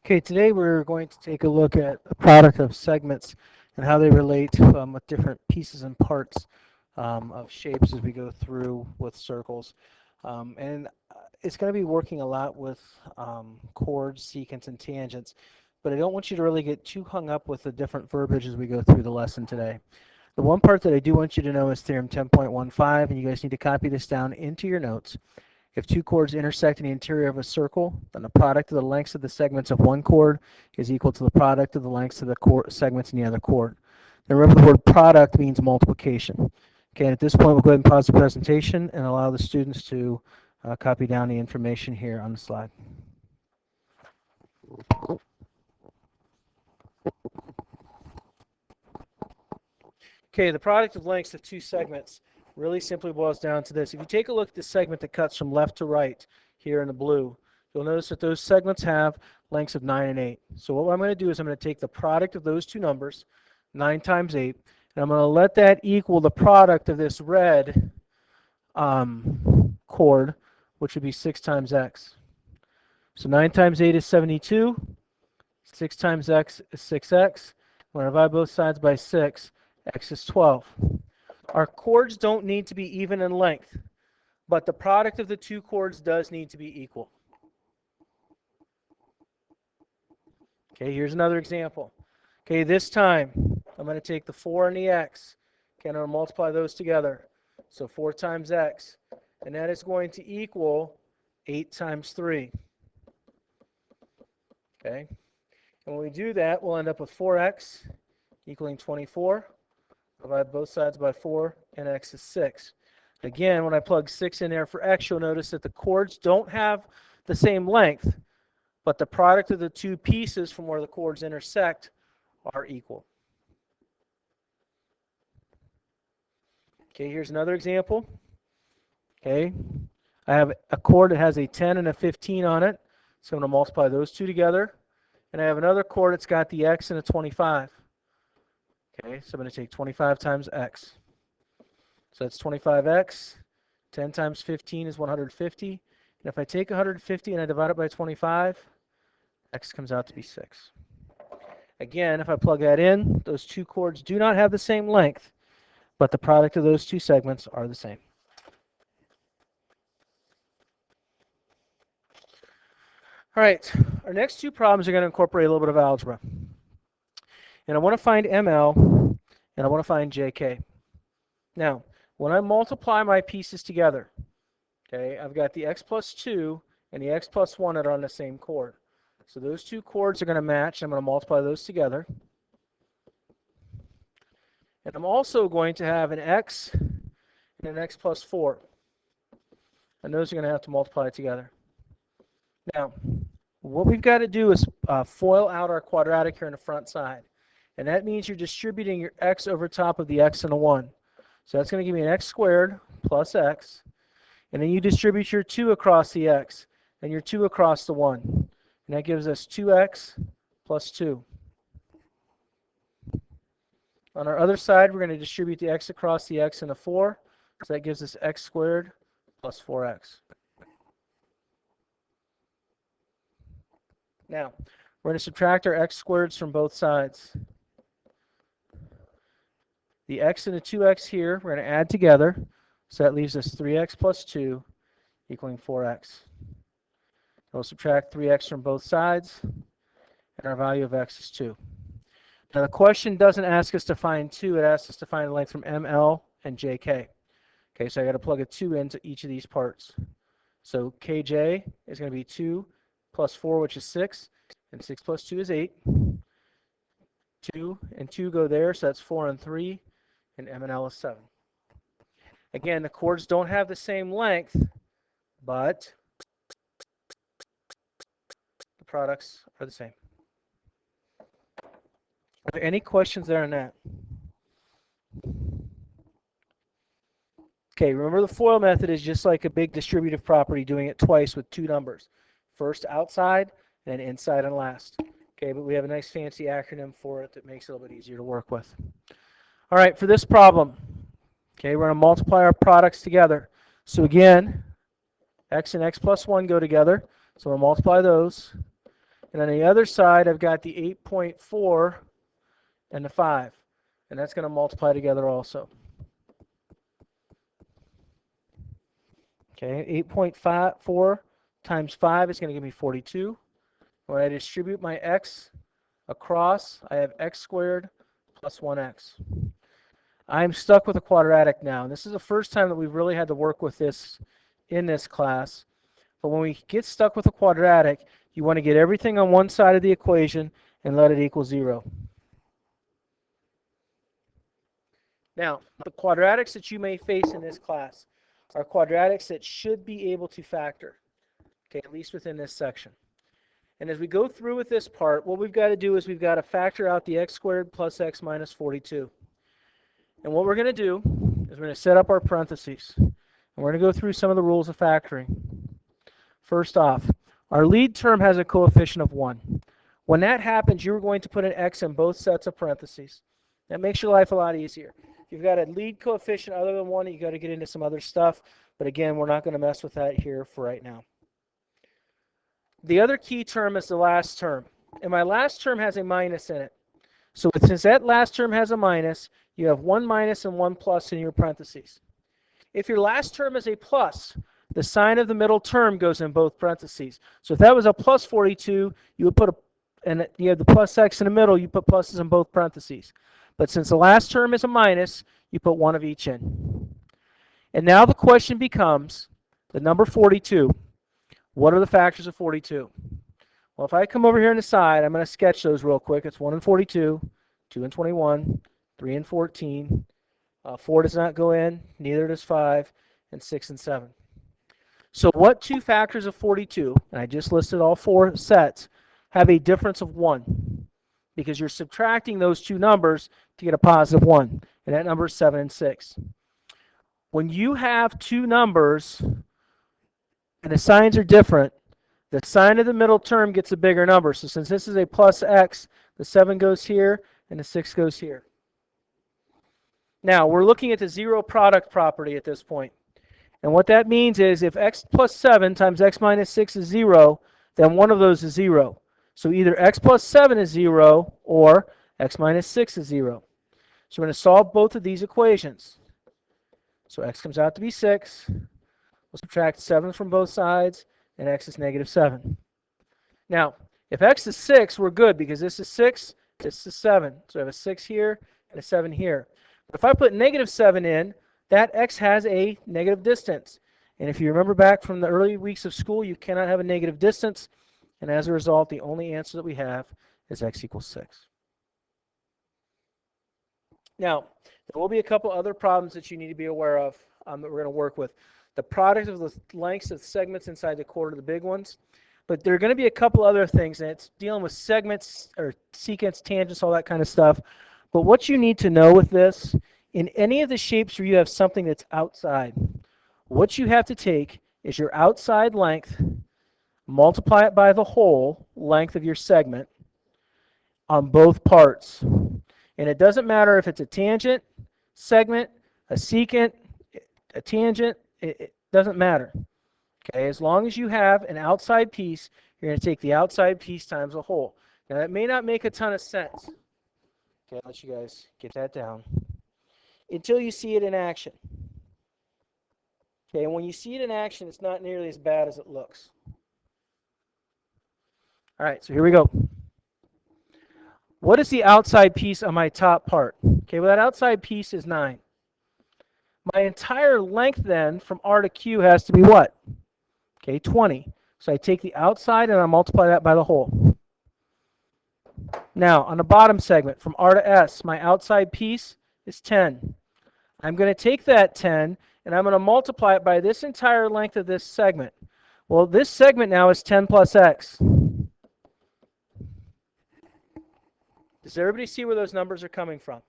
Okay, today we're going to take a look at the product of segments and how they relate with different pieces and parts of shapes as we go through with circles. And it's going to be working a lot with chords, secants, and tangents, but I don't want you to really get too hung up with the different verbiage as we go through the lesson today. The one part that I do want you to know is Theorem 10.15, and you guys need to copy this down into your notes. If two chords intersect in the interior of a circle, then the product of the lengths of the segments of one chord is equal to the product of the lengths of the segments in the other chord. Now remember, the word product means multiplication. Okay, and at this point we'll go ahead and pause the presentation and allow the students to copy down the information here on the slide. Okay, the product of lengths of two segments really simply boils down to this. If you take a look at the segment that cuts from left to right here in the blue, you'll notice that those segments have lengths of 9 and 8. So what I'm going to do is I'm going to take the product of those two numbers, 9 times 8, and I'm going to let that equal the product of this red chord, which would be 6 times x. So 9 times 8 is 72. 6 times x is 6x. When I divide both sides by 6, x is 12. Our chords don't need to be even in length, but the product of the two chords does need to be equal. Okay, here's another example. Okay, this time I'm going to take the 4 and the x. Okay, I'm going to multiply those together. So 4 times x, and that is going to equal 8 times 3. Okay, and when we do that, we'll end up with 4x equaling 24. Divide both sides by 4, and x is 6. Again, when I plug 6 in there for x, you'll notice that the chords don't have the same length, but the product of the two pieces from where the chords intersect are equal. Okay, here's another example. Okay, I have a chord that has a 10 and a 15 on it, so I'm going to multiply those two together. And I have another chord that's got the x and a 25. Okay, so I'm going to take 25 times x. So that's 25x. 10 times 15 is 150. And if I take 150 and I divide it by 25, x comes out to be 6. Again, if I plug that in, those two chords do not have the same length, but the product of those two segments are the same. All right, our next two problems are going to incorporate a little bit of algebra. And I want to find ML, and I want to find JK. Now, when I multiply my pieces together, okay, I've got the x plus 2 and the x plus 1 that are on the same chord. So those two chords are going to match. I'm going to multiply those together. And I'm also going to have an x and an x plus 4. And those are going to have to multiply together. Now, what we've got to do is FOIL out our quadratic here on the front side. And that means you're distributing your x over top of the x and a 1. So that's going to give me an x squared plus x. And then you distribute your 2 across the x and your 2 across the 1. And that gives us 2x plus 2. On our other side, we're going to distribute the x across the x and a 4. So that gives us x squared plus 4x. Now, we're going to subtract our x squareds from both sides. The x and the 2x here, we're going to add together. So that leaves us 3x plus 2 equaling 4x. We'll subtract 3x from both sides, and our value of x is 2. Now the question doesn't ask us to find 2, it asks us to find the length from ML and JK. Okay, so I got to plug a 2 into each of these parts. So KJ is going to be 2 plus 4, which is 6, and 6 plus 2 is 8. 2 and 2 go there, so that's 4 and 3, and M and L is 7. Again, the chords don't have the same length, but the products are the same. Are there any questions there on that? Okay, remember the FOIL method is just like a big distributive property, doing it twice with two numbers. First outside, and then inside and last. Okay, but we have a nice fancy acronym for it that makes it a little bit easier to work with. All right, for this problem, okay, we're going to multiply our products together. So again, x and x plus 1 go together, so we'll multiply those. And on the other side, I've got the 8.4 and the 5. And that's going to multiply together also. Okay, 8.4 times 5 is going to give me 42. When I distribute my x across, I have x squared plus 1x. I'm stuck with a quadratic now. And this is the first time that we've really had to work with this in this class. But when we get stuck with a quadratic, you want to get everything on one side of the equation and let it equal 0. Now, the quadratics that you may face in this class are quadratics that should be able to factor, okay, at least within this section. And as we go through with this part, what we've got to do is we've got to factor out the x squared plus x minus 42. And what we're going to do is we're going to set up our parentheses. And we're going to go through some of the rules of factoring. First off, our lead term has a coefficient of 1. When that happens, you're going to put an x in both sets of parentheses. That makes your life a lot easier. If you've got a lead coefficient other than 1, you've got to get into some other stuff. But again, we're not going to mess with that here for right now. The other key term is the last term. And my last term has a minus in it. So since that last term has a minus, you have 1 minus and 1 plus in your parentheses. If your last term is a plus, the sign of the middle term goes in both parentheses. So if that was a plus 42, you would put and you have the plus x in the middle, you put pluses in both parentheses. But since the last term is a minus, you put one of each in. And now the question becomes, the number 42, what are the factors of 42? Well, if I come over here on the side, I'm going to sketch those real quick. It's 1 and 42, 2 and 21, 3 and 14. 4 does not go in, neither does 5, and 6 and 7. So what two factors of 42, and I just listed all 4 sets, have a difference of 1? Because you're subtracting those two numbers to get a positive 1. And that number is 7 and 6. When you have two numbers and the signs are different, the sign of the middle term gets a bigger number. So since this is a plus x, the 7 goes here and the 6 goes here. Now, we're looking at the zero product property at this point. And what that means is if x plus 7 times x minus 6 is 0, then one of those is 0. So either x plus 7 is 0 or x minus 6 is 0. So we're going to solve both of these equations. So x comes out to be 6. We'll subtract 7 from both sides, and x is negative 7. Now, if x is 6, we're good because this is 6, this is 7. So I have a 6 here and a 7 here. But if I put negative 7 in, that x has a negative distance. And if you remember back from the early weeks of school, you cannot have a negative distance. And as a result, the only answer that we have is x equals 6. Now, there will be a couple other problems that you need to be aware of that we're going to work with. The product of the lengths of segments inside the chord are the big ones. But there are going to be a couple other things, and it's dealing with segments or secants, tangents, all that kind of stuff. But what you need to know with this, in any of the shapes where you have something that's outside, what you have to take is your outside length, multiply it by the whole length of your segment on both parts. And it doesn't matter if it's a tangent, segment, a secant, a tangent, it doesn't matter. Okay, as long as you have an outside piece, you're going to take the outside piece times the whole. Now that may not make a ton of sense. Okay, I'll let you guys get that down. Until you see it in action. Okay, and when you see it in action, it's not nearly as bad as it looks. All right, so here we go. What is the outside piece on my top part? Okay, well that outside piece is 9. My entire length then from R to Q has to be what? Okay, 20. So I take the outside and I multiply that by the whole. Now, on the bottom segment, from R to S, my outside piece is 10. I'm going to take that 10 and I'm going to multiply it by this entire length of this segment. Well, this segment now is 10 plus x. Does everybody see where those numbers are coming from?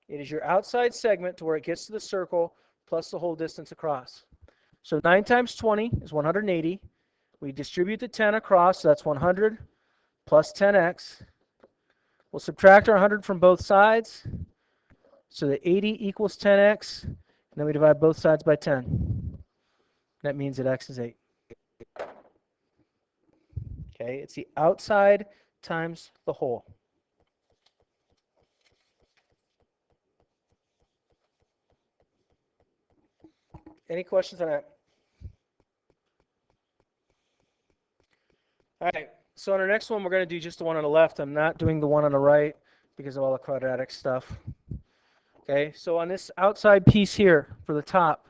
It is your outside segment to where it gets to the circle plus the whole distance across. So 9 times 20 is 180. We distribute the 10 across, so that's 100 plus 10x. We'll subtract our 100 from both sides. So that 80 equals 10x. And then we divide both sides by 10. That means that x is 8. Okay, it's the outside times the whole. Any questions on that? All right, so on our next one, we're going to do just the one on the left. I'm not doing the one on the right because of all the quadratic stuff. Okay, so on this outside piece here for the top,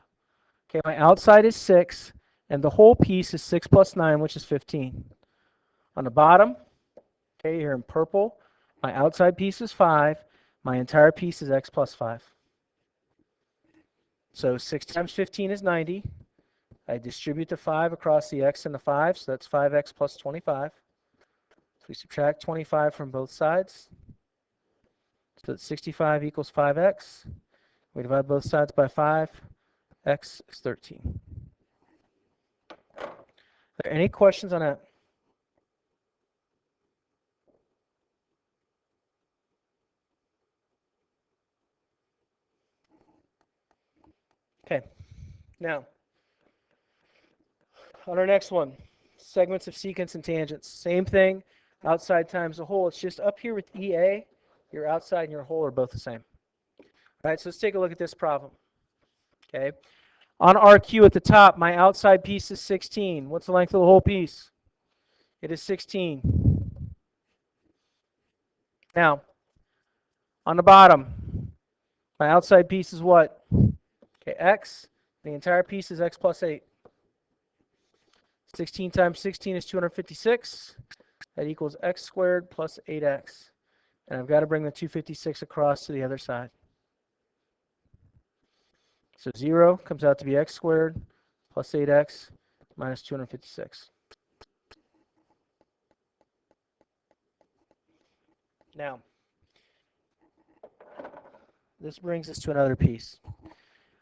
okay, my outside is 6, and the whole piece is 6 plus 9, which is 15. On the bottom, okay, here in purple, my outside piece is 5. My entire piece is x plus 5. So 6 times 15 is 90. I distribute the 5 across the x and the 5, so that's 5x plus 25. So we subtract 25 from both sides. So that's 65 equals 5x. We divide both sides by 5. X is 13. Are there any questions on that? Okay. Now, on our next one, segments of secants and tangents. Same thing, outside times the whole. It's just up here with EA, your outside and your whole are both the same. All right, so let's take a look at this problem. Okay. On RQ at the top, my outside piece is 16. What's the length of the whole piece? It is 16. Now, on the bottom, my outside piece is what? Okay, x. The entire piece is x plus 8. 16 times 16 is 256. That equals x squared plus 8x. And I've got to bring the 256 across to the other side. So 0 comes out to be x squared plus 8x minus 256. Now, this brings us to another piece.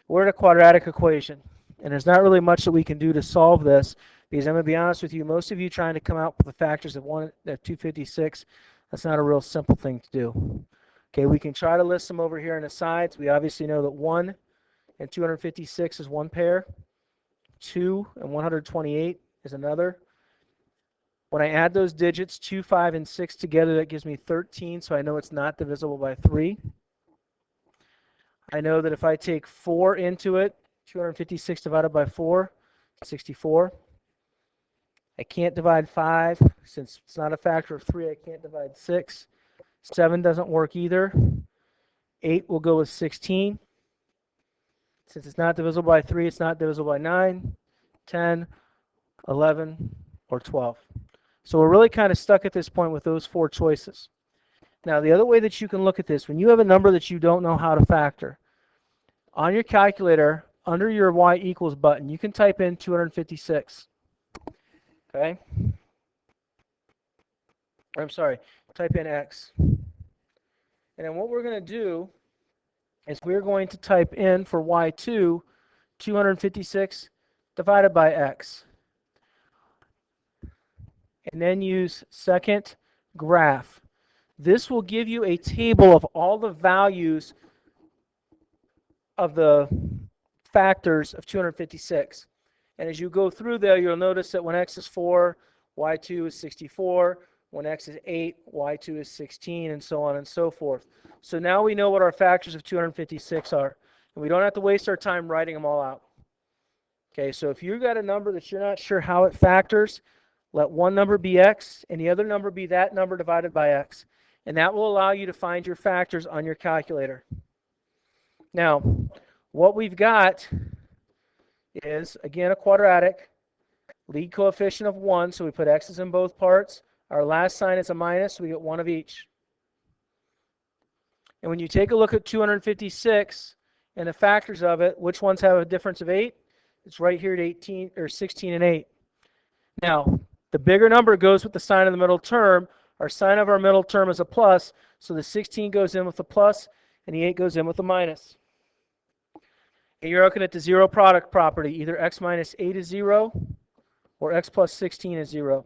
We're at a quadratic equation, and there's not really much that we can do to solve this, because I'm going to be honest with you, most of you trying to come out with the factors of 256, that's not a real simple thing to do. Okay, we can try to list them over here on the sides. We obviously know that 1 and 256 is one pair. 2 and 128 is another. When I add those digits, 2, 5, and 6 together, that gives me 13, so I know it's not divisible by 3. I know that if I take 4 into it, 256 divided by 4, 64. I can't divide 5. Since it's not a factor of 3, I can't divide 6. 7 doesn't work either. 8 will go with 16. Since it's not divisible by 3, it's not divisible by 9, 10, 11, or 12. So we're really kind of stuck at this point with those 4 choices. Now, the other way that you can look at this, when you have a number that you don't know how to factor, on your calculator, under your y equals button, you can type in 256. Okay? Or I'm sorry, type in x. And then what we're going to do is we're going to type in for y2, 256 divided by x. And then use second graph. This will give you a table of all the values of the factors of 256. And as you go through there, you'll notice that when x is 4, y2 is 64. When x is 8, y2 is 16, and so on and so forth. So now we know what our factors of 256 are. And we don't have to waste our time writing them all out. Okay, so if you've got a number that you're not sure how it factors, let one number be x and the other number be that number divided by x. And that will allow you to find your factors on your calculator. Now, what we've got is, again, a quadratic, lead coefficient of 1, so we put x's in both parts. Our last sign is a minus, so we get 1 of each. And when you take a look at 256 and the factors of it, which ones have a difference of 8? It's right here at 18 or 16 and 8. Now, the bigger number goes with the sign of the middle term. Our sign of our middle term is a plus, so the 16 goes in with the plus and the 8 goes in with the minus. And you're looking at the zero product property. Either x minus 8 is 0 or x plus 16 is 0.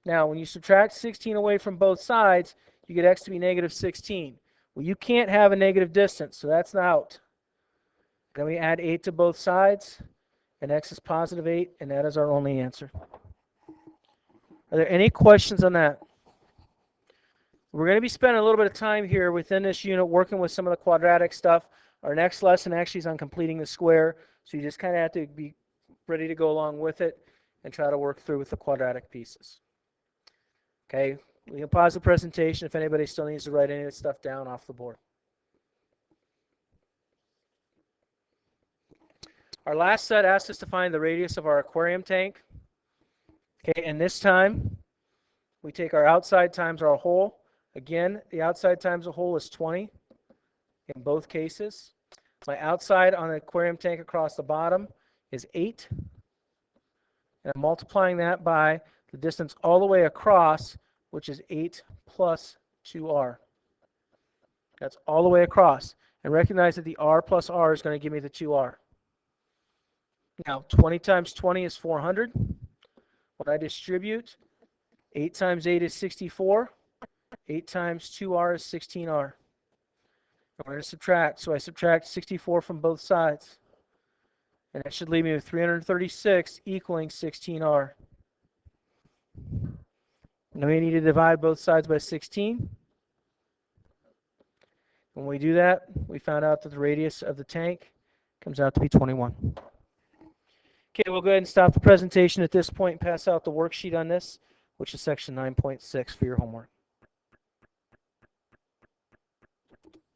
Now, when you subtract 16 away from both sides, you get x to be negative 16. Well, you can't have a negative distance, so that's out. Then we add 8 to both sides, and x is positive 8, and that is our only answer. Are there any questions on that? We're going to be spending a little bit of time here within this unit working with some of the quadratic stuff. Our next lesson actually is on completing the square, so you just kind of have to be ready to go along with it and try to work through with the quadratic pieces. Okay, we can pause the presentation if anybody still needs to write any of this stuff down off the board. Our last set asked us to find the radius of our aquarium tank. Okay, and this time we take our outside times our hole. Again, the outside times the hole is 20 in both cases. My outside on the aquarium tank across the bottom is 8. And I'm multiplying that by the distance all the way across, which is 8 plus 2r. That's all the way across. And recognize that the r plus r is going to give me the 2r. Now, 20 times 20 is 400. When I distribute, 8 times 8 is 64. 8 times 2r is 16r. I'm going to subtract, so I subtract 64 from both sides. And that should leave me with 336 equaling 16r. Now we need to divide both sides by 16. When we do that, we found out that the radius of the tank comes out to be 21. Okay, we'll go ahead and stop the presentation at this point and pass out the worksheet on this, which is section 9.6 for your homework.